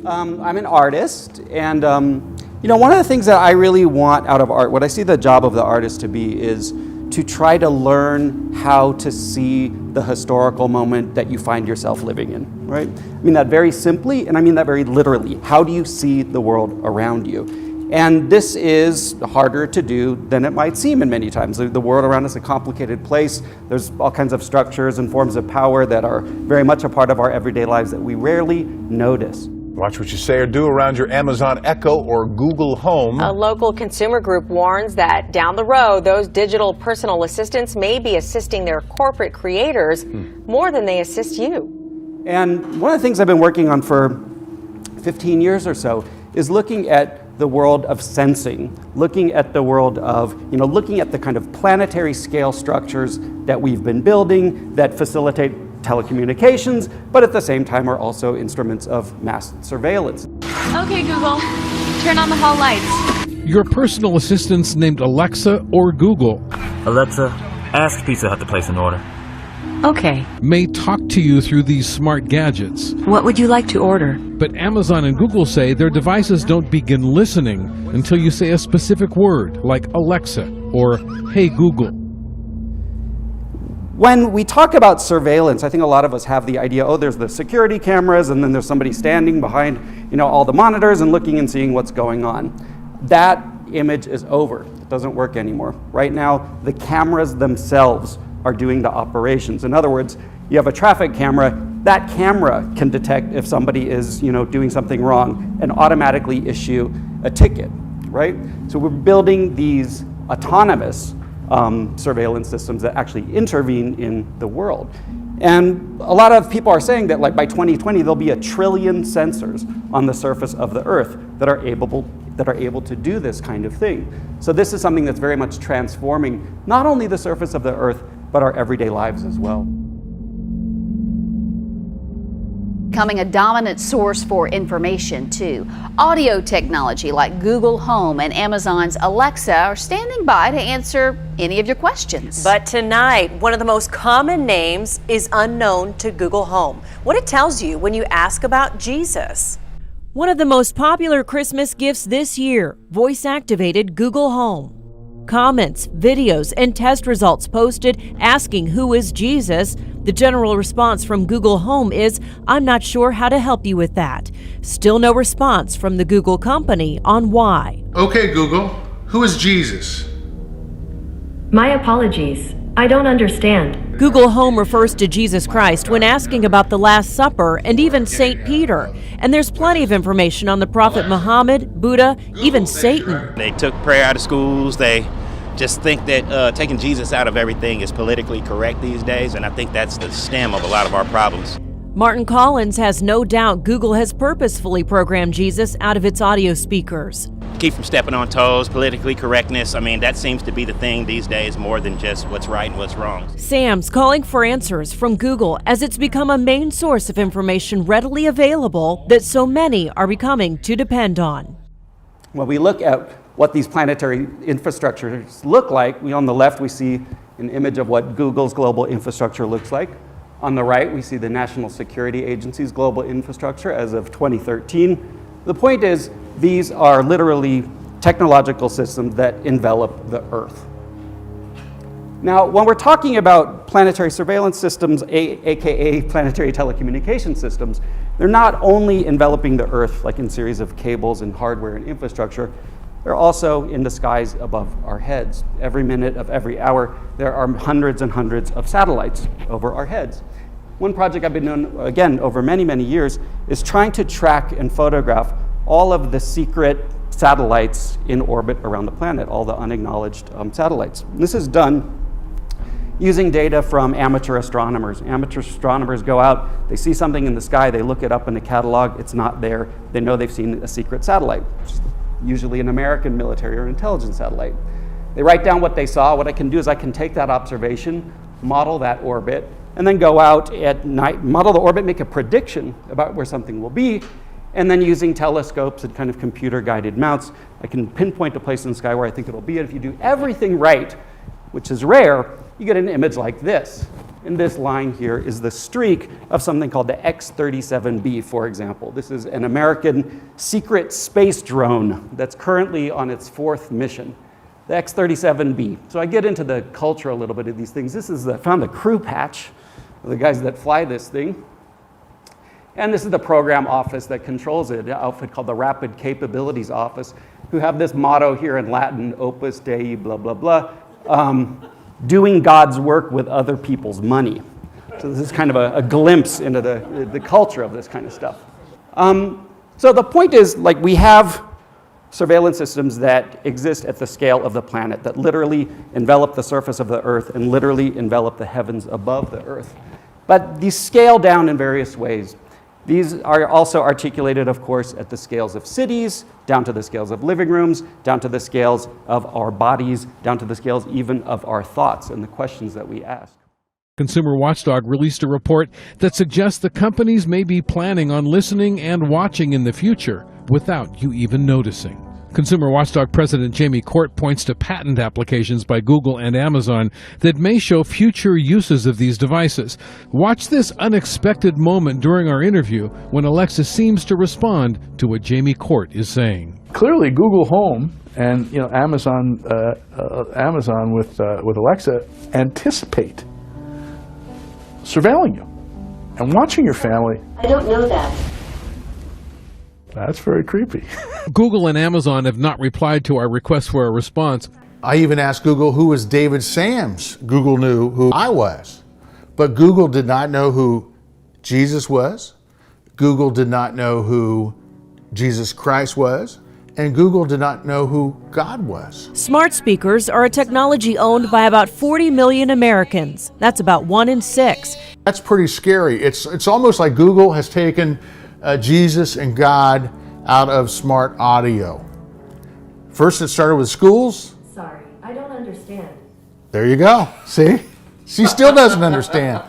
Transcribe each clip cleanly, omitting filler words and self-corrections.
I'm an artist, and one of the things that I really want out of art, what I see the job of the artist to be, is to try to learn how to see the historical moment that you find yourself living in, right? I mean that very simply, and I mean that very literally. How do you see the world around you? And this is harder to do than it might seem in many times. The world around us is a complicated place. There's all kinds of structures and forms of power that are very much a part of our everyday lives that we rarely notice. Watch what you say or do around your Amazon Echo or Google Home. A local consumer group warns that down the road, those digital personal assistants may be assisting their corporate creators more than they assist you. And one of the things I've been working on for 15 years or so is looking at the world of sensing, looking at the world of, looking at the kind of planetary scale structures that we've been building that facilitate telecommunications, but at the same time are also instruments of mass surveillance. Okay, Google, turn on the hall lights. Your personal assistants named Alexa or Google. Alexa, ask Pizza Hut to place an order. Okay. May talk to you through these smart gadgets. What would you like to order? But Amazon and Google say their devices don't begin listening until you say a specific word, like Alexa or Hey Google. When we talk about surveillance, I think a lot of us have the idea, there's the security cameras and then there's somebody standing behind, all the monitors and looking and seeing what's going on. That image is over. It doesn't work anymore. Right now, the cameras themselves are doing the operations. In other words, you have a traffic camera, that camera can detect if somebody is, doing something wrong and automatically issue a ticket, right? So we're building these autonomous surveillance systems that actually intervene in the world. And a lot of people are saying that by 2020, there'll be 1 trillion sensors on the surface of the Earth that are able to do this kind of thing. So this is something that's very much transforming not only the surface of the Earth, but our everyday lives as well. Becoming a dominant source for information too. Audio technology like Google Home and Amazon's Alexa are standing by to answer any of your questions. But tonight, one of the most common names is unknown to Google Home. What it tells you when you ask about Jesus. One of the most popular Christmas gifts this year, voice-activated Google Home. Comments, videos, and test results posted asking who is Jesus. The general response from Google Home is, I'm not sure how to help you with that. Still no response from the Google company on why. Okay, Google, who is Jesus? My apologies. I don't understand. Google Home refers to Jesus Christ when asking about the Last Supper and even St. Peter. And there's plenty of information on the Prophet Muhammad, Buddha, even Satan. They took prayer out of schools. They just think that taking Jesus out of everything is politically correct these days, and I think that's the stem of a lot of our problems. Martin Collins has no doubt Google has purposefully programmed Jesus out of its audio speakers. Keep from stepping on toes, politically correctness. I mean, that seems to be the thing these days more than just what's right and what's wrong. Sam's calling for answers from Google as it's become a main source of information readily available that so many are becoming to depend on. When we look at what these planetary infrastructures look like, on the left we see an image of what Google's global infrastructure looks like. On the right, we see the National Security Agency's global infrastructure as of 2013. The point is, these are literally technological systems that envelop the Earth. Now, when we're talking about planetary surveillance systems, aka planetary telecommunication systems, they're not only enveloping the Earth like in series of cables and hardware and infrastructure, they're also in the skies above our heads. Every minute of every hour, there are hundreds and hundreds of satellites over our heads. One project I've been doing, again, over many, many years, is trying to track and photograph all of the secret satellites in orbit around the planet, all the unacknowledged satellites. And this is done using data from amateur astronomers. Amateur astronomers go out, they see something in the sky, they look it up in the catalog, it's not there, they know they've seen a secret satellite, usually an American military or intelligence satellite. They write down what they saw. What I can do is I can take that observation, model that orbit, and then go out at night, model the orbit, make a prediction about where something will be, and then using telescopes and kind of computer-guided mounts, I can pinpoint a place in the sky where I think it'll be. And if you do everything right, which is rare, you get an image like this. in this line here is the streak of something called the X-37B, for example. This is an American secret space drone that's currently on its 4th mission, the X-37B. So I get into the culture a little bit of these things. This is I found the crew patch of the guys that fly this thing. And this is the program office that controls it, an outfit called the Rapid Capabilities Office, who have this motto here in Latin, Opus Dei, blah, blah, blah, doing God's work with other people's money. So this is kind of a glimpse into the culture of this kind of stuff. So the point is, like, we have surveillance systems that exist at the scale of the planet, that literally envelop the surface of the Earth and literally envelop the heavens above the Earth. But these scale down in various ways. These are also articulated, of course, at the scales of cities, down to the scales of living rooms, down to the scales of our bodies, down to the scales even of our thoughts and the questions that we ask. Consumer Watchdog released a report that suggests the companies may be planning on listening and watching in the future without you even noticing. Consumer Watchdog President Jamie Court points to patent applications by Google and Amazon that may show future uses of these devices. Watch this unexpected moment during our interview when Alexa seems to respond to what Jamie Court is saying. Clearly, Google Home and Amazon with Alexa anticipate surveilling you and watching your family. I don't know that. That's very creepy. Google and Amazon have not replied to our request for a response. I even asked Google who was David Sams. Google knew who I was. But Google did not know who Jesus was. Google did not know who Jesus Christ was. And Google did not know who God was. Smart speakers are a technology owned by about 40 million Americans. That's about 1 in 6. That's pretty scary. It's almost like Google has taken Jesus and God out of smart audio. First it started with schools. Sorry, I don't understand. There you go. See? She still doesn't understand.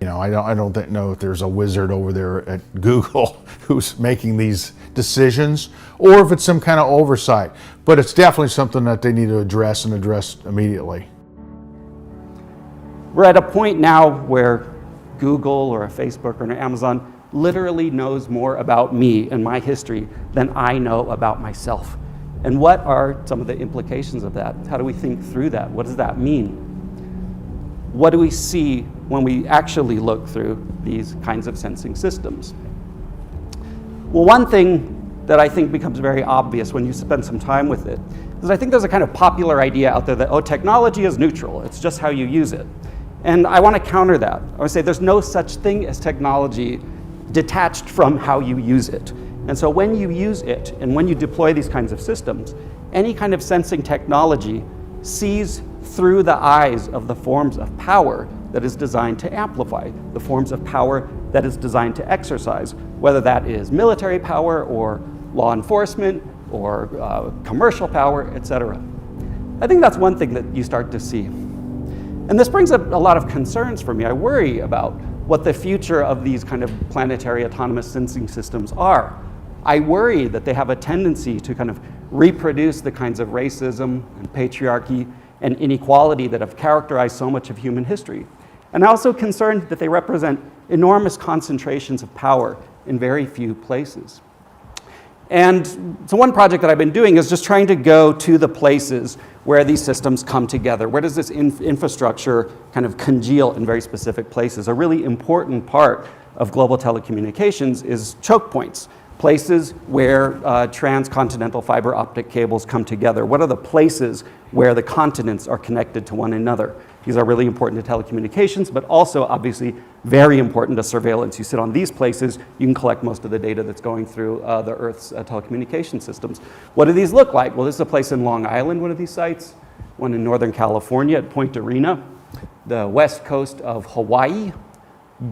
I don't know if there's a wizard over there at Google who's making these decisions, or if it's some kind of oversight. But it's definitely something that they need to address and address immediately. We're at a point now where Google or a Facebook or an Amazon literally knows more about me and my history than I know about myself. And what are some of the implications of that? How do we think through that? What does that mean? What do we see when we actually look through these kinds of sensing systems? Well, one thing that I think becomes very obvious when you spend some time with it is I think there's a kind of popular idea out there that, technology is neutral. It's just how you use it. And I want to counter that. I want to say there's no such thing as technology detached from how you use it. And so when you use it and when you deploy these kinds of systems, any kind of sensing technology sees through the eyes of the forms of power that is designed to amplify, the forms of power that is designed to exercise, whether that is military power or law enforcement or commercial power, etc. I think that's one thing that you start to see. And this brings up a lot of concerns for me. I worry about what the future of these kind of planetary autonomous sensing systems are. I worry that they have a tendency to kind of reproduce the kinds of racism and patriarchy and inequality that have characterized so much of human history. And I'm also concerned that they represent enormous concentrations of power in very few places. And so one project that I've been doing is just trying to go to the places where these systems come together. Where does this infrastructure kind of congeal in very specific places? A really important part of global telecommunications is choke points, places where transcontinental fiber optic cables come together. What are the places where the continents are connected to one another? These are really important to telecommunications, but also obviously very important to surveillance. You sit on these places, you can collect most of the data that's going through the Earth's telecommunication systems. What do these look like? Well, this is a place in Long Island, one of these sites, one in Northern California at Point Arena, the west coast of Hawaii,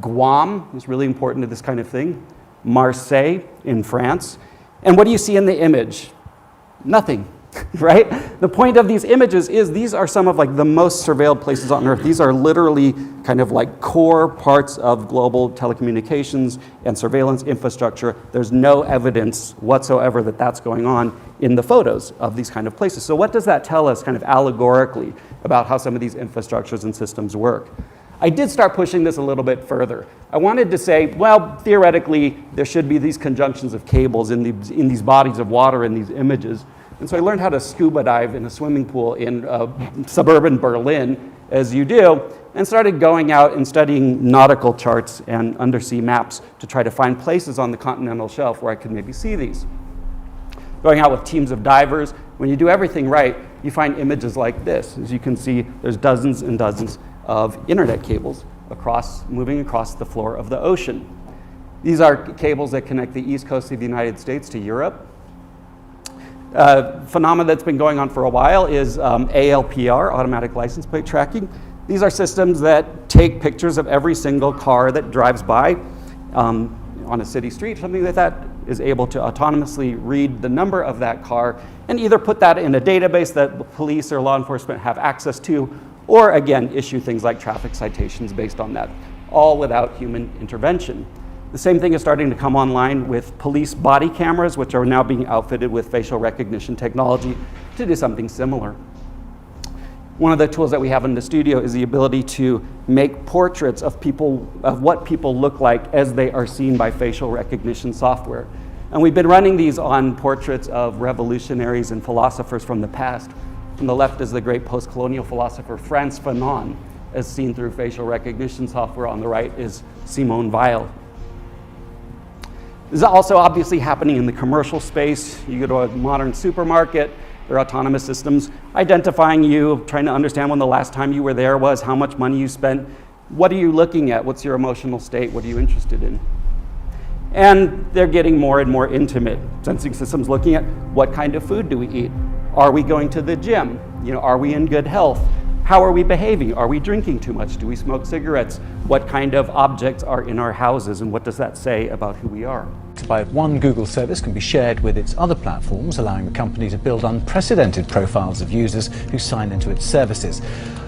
Guam is really important to this kind of thing, Marseille in France. And what do you see in the image? Nothing. Right? The point of these images is these are some of like the most surveilled places on Earth. These are literally kind of like core parts of global telecommunications and surveillance infrastructure. There's no evidence whatsoever that that's going on in the photos of these kind of places. So what does that tell us kind of allegorically about how some of these infrastructures and systems work? I did start pushing this a little bit further. I wanted to say, well, theoretically, there should be these conjunctions of cables in these bodies of water in these images. And so I learned how to scuba dive in a swimming pool in suburban Berlin, as you do, and started going out and studying nautical charts and undersea maps to try to find places on the continental shelf where I could maybe see these. Going out with teams of divers, when you do everything right, you find images like this. As you can see, there's dozens and dozens of internet cables moving across the floor of the ocean. These are cables that connect the east coast of the United States to Europe. Phenomenon that's been going on for a while is ALPR, automatic license plate tracking. These are systems that take pictures of every single car that drives by on a city street, something like that, is able to autonomously read the number of that car and either put that in a database that the police or law enforcement have access to, or again, issue things like traffic citations based on that, all without human intervention. The same thing is starting to come online with police body cameras, which are now being outfitted with facial recognition technology to do something similar. One of the tools that we have in the studio is the ability to make portraits of people, of what people look like as they are seen by facial recognition software. And we've been running these on portraits of revolutionaries and philosophers from the past. On the left is the great post-colonial philosopher Frantz Fanon, as seen through facial recognition software. On the right is Simone Weil. This is also obviously happening in the commercial space. You go to a modern supermarket, there are autonomous systems identifying you, trying to understand when the last time you were there was, how much money you spent, what are you looking at, what's your emotional state, what are you interested in? And they're getting more and more intimate. Sensing systems looking at what kind of food do we eat? Are we going to the gym? Are we in good health? How are we behaving? Are we drinking too much? Do we smoke cigarettes? What kind of objects are in our houses, and what does that say about who we are? By one Google service can be shared with its other platforms, allowing the company to build unprecedented profiles of users who sign into its services.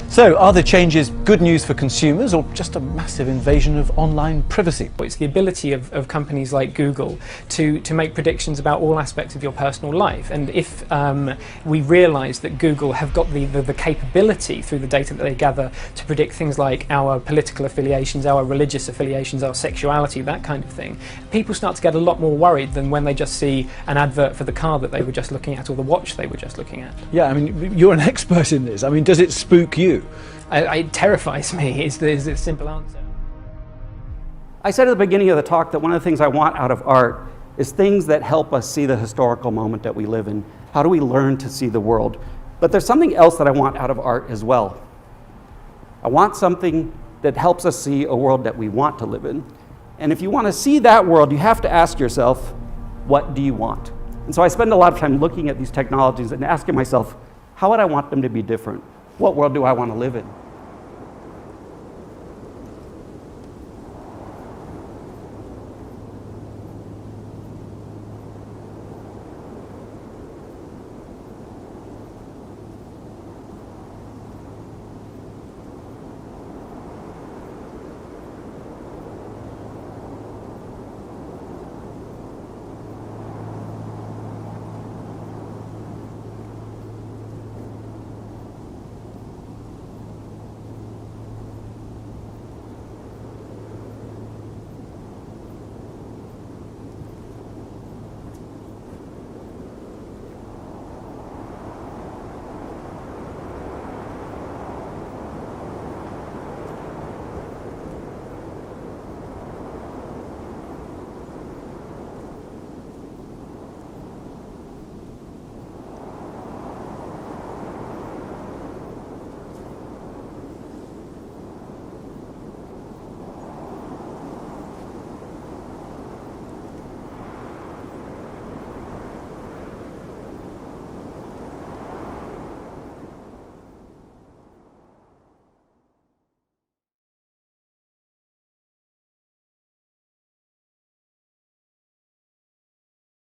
So, are the changes good news for consumers or just a massive invasion of online privacy? It's the ability of companies like Google to make predictions about all aspects of your personal life. And if we realise that Google have got the capability through the data that they gather to predict things like our political affiliations, our religious affiliations, our sexuality, that kind of thing, people start to get a lot more worried than when they just see an advert for the car that they were just looking at or the watch they were just looking at. Yeah, I mean, you're an expert in this. I mean, does it spook you? It terrifies me, is the simple answer. I said at the beginning of the talk that one of the things I want out of art is things that help us see the historical moment that we live in. How do we learn to see the world? But there's something else that I want out of art as well. I want something that helps us see a world that we want to live in. And if you want to see that world, you have to ask yourself, what do you want? And so I spend a lot of time looking at these technologies and asking myself, how would I want them to be different? What world do I want to live in?